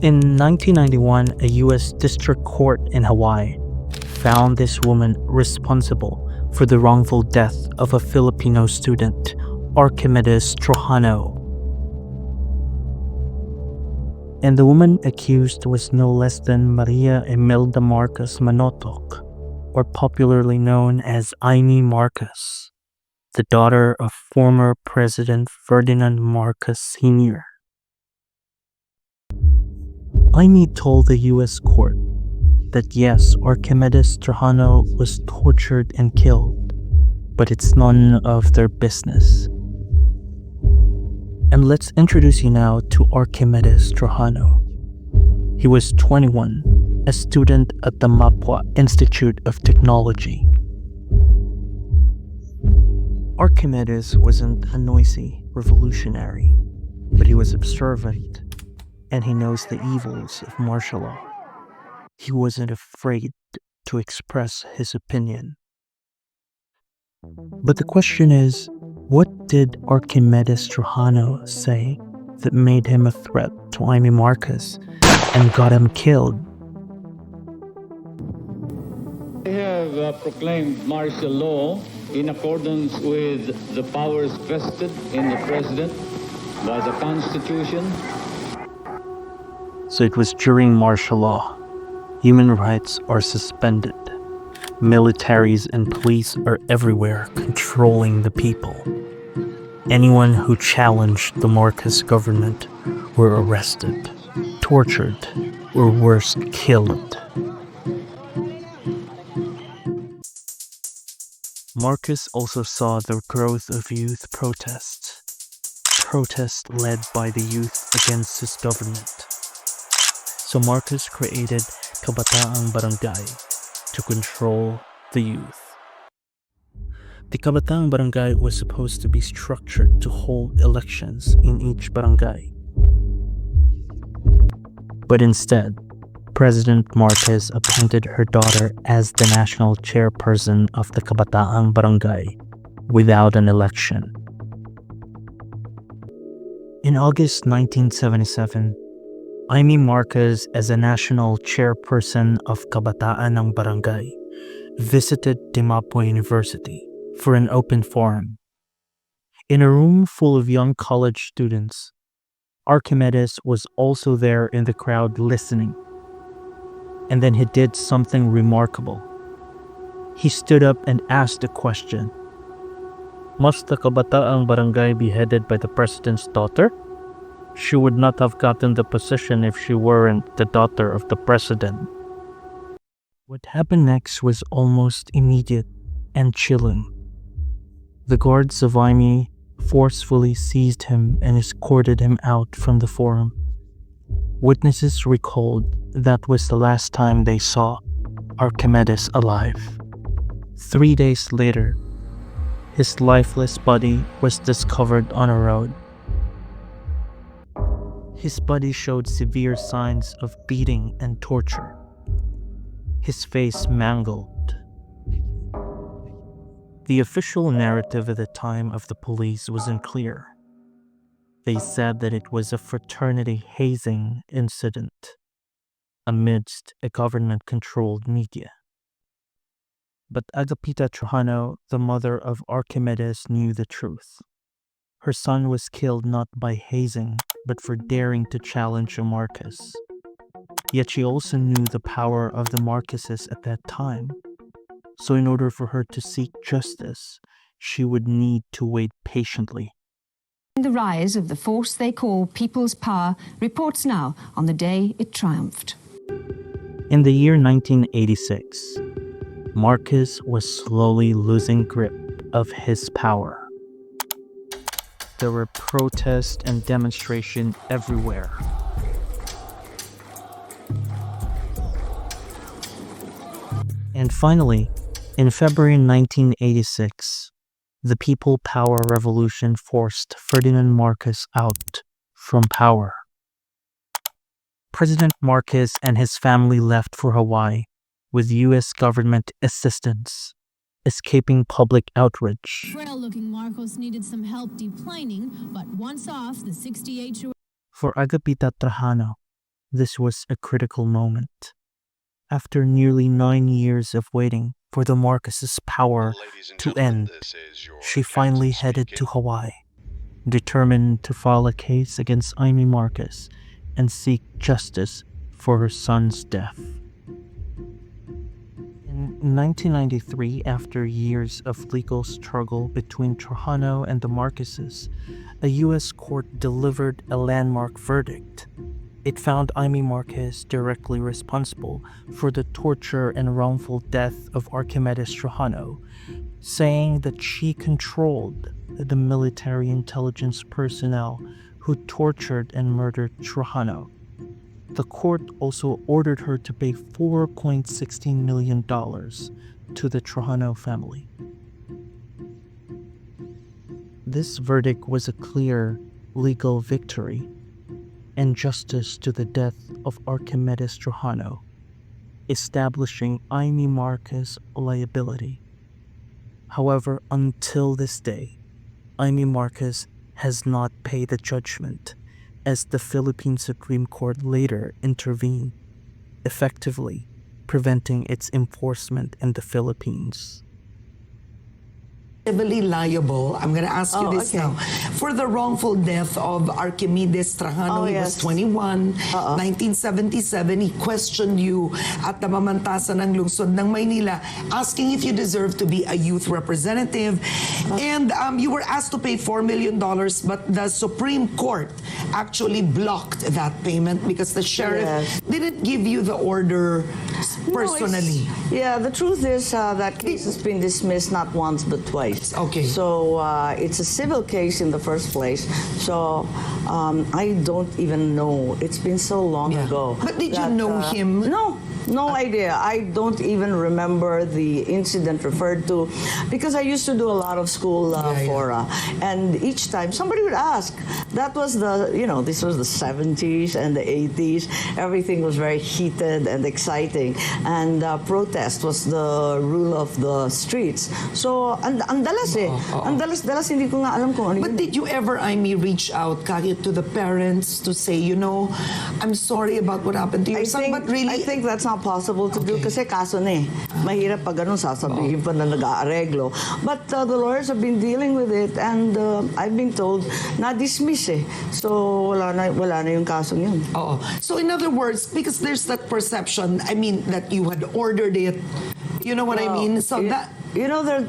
In 1991, a U.S. District Court in Hawaii found this woman responsible for the wrongful death of a Filipino student, Archimedes Trajano. And the woman accused was no less than Maria Imelda Marcos Manotoc, or popularly known as Imee Marcos, the daughter of former President Ferdinand Marcos Sr. Imee told the U.S. court that yes, Archimedes Trajano was tortured and killed, but it's none of their business. And let's introduce you now to Archimedes Trajano. He was 21, a student at the Mapua Institute of Technology. Archimedes wasn't a noisy revolutionary, but he was observant, and he knows the evils of martial law. He wasn't afraid to express his opinion. But the question is, what did Archimedes Trajano say that made him a threat to Imee Marcos and got him killed? I have proclaimed martial law in accordance with the powers vested in the President by the Constitution. So it was during martial law. Human rights are suspended. Militaries and police are everywhere controlling the people. Anyone who challenged the Marcos government were arrested, tortured, or worse, killed. Marcos also saw the growth of youth protests led by the youth against his government. So Marcos created Kabataang Barangay to control the youth. The Kabataang Barangay was supposed to be structured to hold elections in each barangay. But instead, President Marcos appointed her daughter as the national chairperson of the Kabataang Barangay without an election. In August 1977, Imee Marcos, as a national chairperson of Kabataan ng Barangay, visited Mapua University for an open forum. In a room full of young college students, Archimedes was also there in the crowd listening. And then he did something remarkable. He stood up and asked a question. Must the Kabataang Barangay be headed by the president's daughter? She would not have gotten the position if she weren't the daughter of the president. What happened next was almost immediate and chilling. The guards of Imee forcefully seized him and escorted him out from the forum. Witnesses recalled that was the last time they saw Archimedes alive. 3 days later, his lifeless body was discovered on a road. His body showed severe signs of beating and torture. His face mangled. The official narrative at the time of the police was unclear. They said that it was a fraternity hazing incident amidst a government-controlled media. But Agapita Trajano, the mother of Archimedes, knew the truth. Her son was killed not by hazing, but for daring to challenge a Marcos. Yet she also knew the power of the Marcoses at that time. So in order for her to seek justice, she would need to wait patiently. The rise of the force they call People's Power reports now on the day it triumphed. In the year 1986, Marcos was slowly losing grip of his power. There were protests and demonstrations everywhere. And finally, in February 1986, the People Power Revolution forced Ferdinand Marcos out from power. President Marcos and his family left for Hawaii with U.S. government assistance, escaping public outrage. Frail-looking Marcos needed some help deplaning, but once off, the 68-year-old... For Agapita Trajano, This was a critical moment. After nearly 9 years of waiting for the Marcoses' power to end, she finally headed to Hawaii, determined to file a case against Imee Marcos and seek justice for her son's death. In 1993, after years of legal struggle between Trajano and the Marcoses, a U.S. court delivered a landmark verdict. It found Imee Marcos directly responsible for the torture and wrongful death of Archimedes Trajano, saying that she controlled the military intelligence personnel who tortured and murdered Trajano. The court also ordered her to pay $4.16 million to the Trajano family. This verdict was a clear legal victory and justice to the death of Archimedes Trajano, establishing Imee Marcos' liability. However, until this day, Imee Marcos has not paid the judgment, as the Philippine Supreme Court later intervened, effectively preventing its enforcement in the Philippines. Civilly liable, I'm going to ask you this now, for the wrongful death of Archimedes Trajano. He was 21, 1977. He questioned you at the mamantasan ng lungsod ng Maynila, asking if you deserve to be a youth representative. And you were asked to pay $4 million, but the Supreme Court actually blocked that payment because the sheriff didn't give you the order personally. No, the truth is that case has been dismissed not once but twice. Okay. So it's a civil case in the first place. So I don't even know. It's been so long ago. But did you know him? No idea. I don't even remember the incident referred to because I used to do a lot of school fora. And each time somebody would ask. That was this was the 70s and the 80s. Everything was very heated and exciting. And protest was the rule of the streets. So, ang dalas Ang dalas hindi ko nga alam kung ano yun. But did you ever, Imee, reach out kahit to the parents to say, I'm sorry about what happened to your son, but really... I think that's not possible to do kasi kaso na mahirap pag ganun sasabihin pa na nag-aareglo. But the lawyers have been dealing with it and I've been told na-dismiss So wala na yung kasong yun. So in other words, because there's that perception, that you had ordered it, you know what I mean? So that... there